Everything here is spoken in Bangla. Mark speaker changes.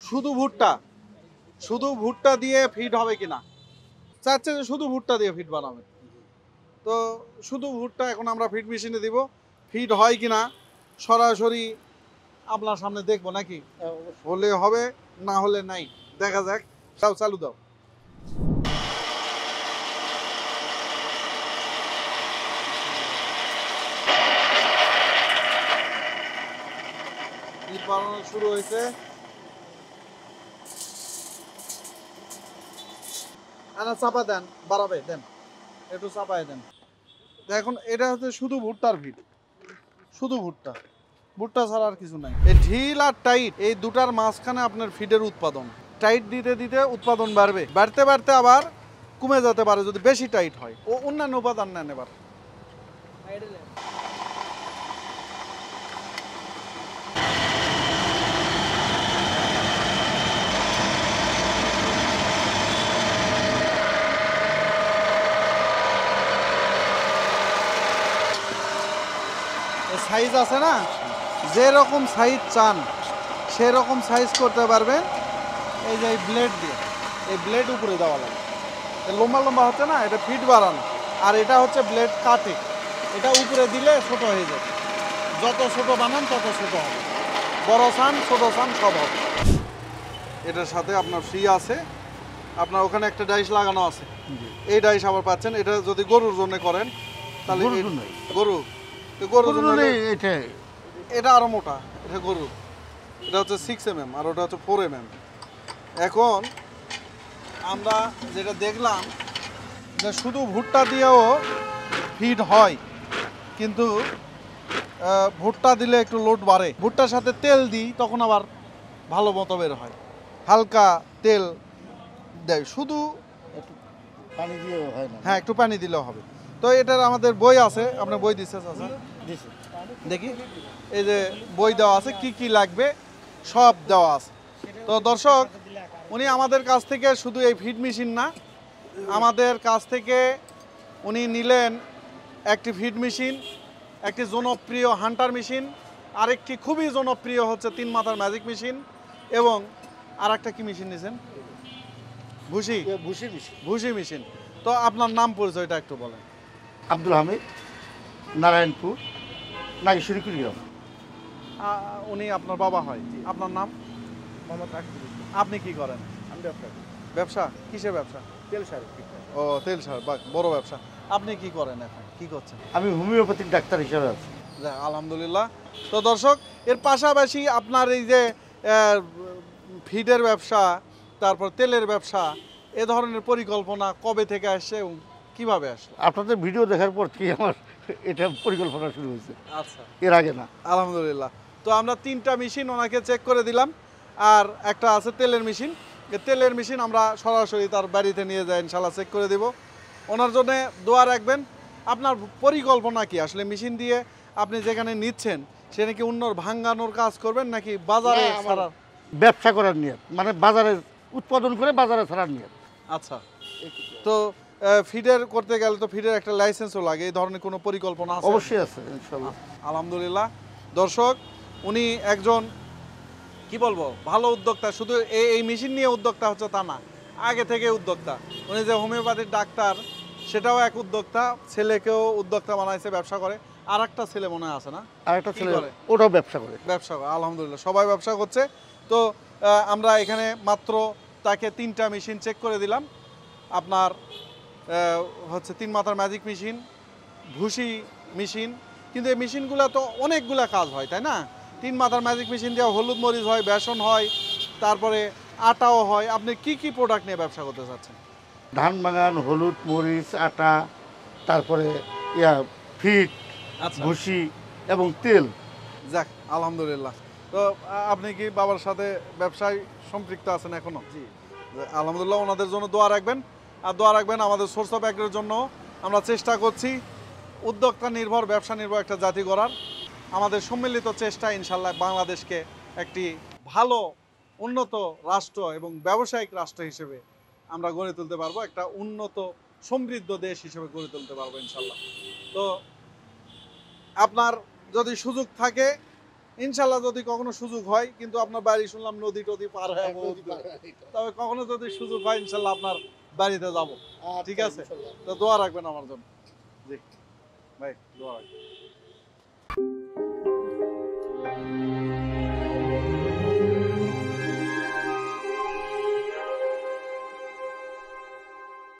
Speaker 1: শুধু ভুট্টা, শুধু ভুট্টা দিয়ে ফিড হবে কিনা, চাচ্ছে যে শুধু ভুট্টা দিয়ে ফিড বানাবে। তো শুধু ভুট্টা এখন আমরা ফিড মেশিনে দিব, ফিড হয় কিনা সরাসরি আপনার সামনে দেখবো নাকি, হলে হবে না হলে নাই, দেখা যাক। সব চালু দাও। ফিড বানানো শুরু হয়েছে। আনা চাপা দেন, বাড়াবে দেন, একটু চাপায় দেন। এখন এটা হচ্ছে শুধু ভুট্টার ফিড, শুধু ভুট্টা, ভুট্টা ছাড়া আর কিছু নাই। এই ঢিল আর টাইট এই দুটার মাঝখানে আপনার ফিডের উৎপাদন। টাইট দিতে দিতে উৎপাদন বাড়বে, বাড়তে বাড়তে আবার কমে যেতে পারে যদি বেশি টাইট হয়। ও অন্যান্য উপাদান নেন এবার। সাইজ আছে না, যেরকম সাইজ চান সেরকম সাইজ করতে পারবেন। এই যে এই ব্লেড দিয়ে, এই ব্লেড উপরে দেওয়া লাগে, লম্বা লম্বা হচ্ছে না, এটা ফিট বাড়ানো। আর এটা হচ্ছে ব্লেড কাটে, এটা উপরে দিলে ছোট হয়ে যাবে। যত ছোট বানান তত ছোট হবে, বড় চান ছোট চান সব হবে। এটার সাথে আপনার ফ্রি আছে, আপনার ওখানে একটা ডাইশ লাগানো আছে, এই ডাইশ আবার পাচ্ছেন। এটা যদি গরুর জন্য করেন তাহলে গরু, গরুর জন্য এটা আরো মোটা, এটা গরু, এটা হচ্ছে 6mm আর ওটা হচ্ছে 4mm। এখন আমরা যেটা দেখলাম যে শুধু ভুট্টা দিয়েও ফিড হয়, কিন্তু ভুট্টা দিলে একটু লোড বাড়ে। ভুট্টার সাথে তেল দিই তখন আবার ভালো মতো বের হয়, হালকা তেল দেয়। শুধু
Speaker 2: পানি দিয়েও হয় না?
Speaker 1: হ্যাঁ, একটু পানি দিলেও হবে। তো এটার আমাদের বই আছে, আপনার বই দিচ্ছে চাচা, দেখি এই যে বই দেওয়া আছে, কি কি লাগবে সব দেওয়া আছে। তো দর্শক, উনি আমাদের কাছ থেকে শুধু এই ফিড মেশিন না, আমাদের কাছ থেকে উনি নিলেন একটি ফিড মেশিন, একটি জনপ্রিয় হান্টার মেশিন, আরেকটি খুবই জনপ্রিয় হচ্ছে 3 মাথার ম্যাজিক মেশিন, এবং আর একটা কি মেশিন নিয়েছেন? ভুসি ভুসি মেশিন। তো আপনার নাম পরিচয়টা একটু বলেন।
Speaker 2: আব্দুল হামিদ, নারায়ণপুর, নাগেশ্বরী কুড়িগ্রাম।
Speaker 1: উনি আপনার বাবা হয়? আপনার নাম?
Speaker 2: মোহাম্মদ রাকিবুল ইসলাম।
Speaker 1: আপনি কি করেন?
Speaker 2: আমি ব্যবসা করি।
Speaker 1: ব্যবসা কিসের ব্যবসা?
Speaker 2: তেল সার।
Speaker 1: ও, তেল সার, বাহ, বড় ব্যবসা। আপনি কি করেন এখন, কি করছেন?
Speaker 2: আমি হোমিওপ্যাথিক ডাক্তার হিসেবে আছি।
Speaker 1: আলহামদুলিল্লাহ। তো দর্শক, এর পাশাপাশি আপনার এই যে ফিডের ব্যবসা, তারপর তেলের ব্যবসা, এ ধরনের পরিকল্পনা কবে থেকে আসছে এবং কিভাবে আসলো?
Speaker 2: আপনাদের ভিডিও দেখার পর থেকে আমার এটা পরিকল্পনা শুরু হয়েছে।
Speaker 1: আচ্ছা,
Speaker 2: এর আগে না।
Speaker 1: আলহামদুলিল্লাহ। তো আমরা 3টা মেশিন ওনাকে চেক করে দিলাম, আর একটা আছে তেলের মেশিন। তেলের মেশিন আমরা সরাসরি তার বাড়িতে নিয়ে যাই, ইনশাল্লাহ চেক করে দিব। ওনার জন্য দোয়া রাখবেন। আপনার পরিকল্পনা কি আসলে মেশিন দিয়ে আপনি যেখানে নিচ্ছেন সেখানে কি অন্যর ভাঙানোর কাজ করবেন নাকি বাজারে ছাড়ার?
Speaker 2: ব্যবসা করার নিয়ত, মানে বাজারে উৎপাদন করে বাজারে ছাড়ার নিয়ত।
Speaker 1: আচ্ছা, তো ফিডের করতে গেলে তো ফিডের একটা লাইসেন্সও লাগে, এই ধরনের কোনো পরিকল্পনা আছে?
Speaker 2: অবশ্যই আছে, ইনশাআল্লাহ।
Speaker 1: আলহামদুলিল্লাহ। দর্শক, উনি একজন কি বলবো ভালো উদ্যোক্তা। শুধু এই মেশিন নিয়ে উদ্যোক্তা হচ্ছে তা না, আগে থেকে উদ্যোক্তা। উনি যে হোমিওপ্যাথির ডাক্তার সেটাও এক উদ্যোক্তা, ছেলেকেও উদ্যোক্তা বানাইছে, ব্যবসা করে। আর একটা ছেলে মনে আছে না?
Speaker 2: আর একটা ছেলে ওটাও ব্যবসা করে।
Speaker 1: ব্যবসা করে, আলহামদুলিল্লাহ, সবাই ব্যবসা করছে। তো আমরা এখানে মাত্র তাকে 3টা মেশিন চেক করে দিলাম। আপনার হচ্ছে 3 মাথার ম্যাজিক মেশিন, ভুসি মেশিন, কিন্তু এই মেশিনগুলো তো অনেকগুলা কাজ হয়, তাই না? 3 মাথার ম্যাজিক মেশিন দিয়ে হলুদ মরিচ হয়, বেসন হয়, তারপরে আটাও হয়। আপনি কি কি প্রোডাক্ট নিয়ে ব্যবসা করতে চাচ্ছেন?
Speaker 2: ধান বাগান, হলুদ মরিচ, আটা, তারপরে ফিট, ভুসি এবং তেল।
Speaker 1: যাক, আলহামদুলিল্লাহ। তো আপনি কি বাবার সাথে ব্যবসায় সম্পৃক্ত আছেন এখনো?
Speaker 2: জি,
Speaker 1: আলহামদুলিল্লাহ। ওনাদের জন্য দোয়া রাখবেন, আর দোয়া রাখবেন আমাদের সোর্স অফ অ্যাগ্রির জন্য। আমরা চেষ্টা করছি উদ্যোক্তা নির্ভর, ব্যবসা নির্ভর একটা জাতি গড়ার। আমাদের সম্মিলিত চেষ্টা ইনশাল্লাহ বাংলাদেশকে একটি ভালো উন্নত রাষ্ট্র এবং ব্যবসায়িক রাষ্ট্র হিসেবে আমরা গড়ে তুলতে পারবো, একটা উন্নত সমৃদ্ধ দেশ হিসেবে গড়ে তুলতে পারবো ইনশাল্লাহ। তো আপনার যদি সুযোগ থাকে ইনশাল্লাহ যদি কখনো সুযোগ হয়, কিন্তু আপনার বাড়ি শুনলাম নদী টদি পার হয়ে বহুত দূর। তবে কখনো যদি সুযোগ হয় ইনশাল্লাহ আপনার বাড়িতে যাব। ঠিক আছে, তো দোয়া রাখবেন আমার জন্য। জি ভাই, দোয়া রাখবেন।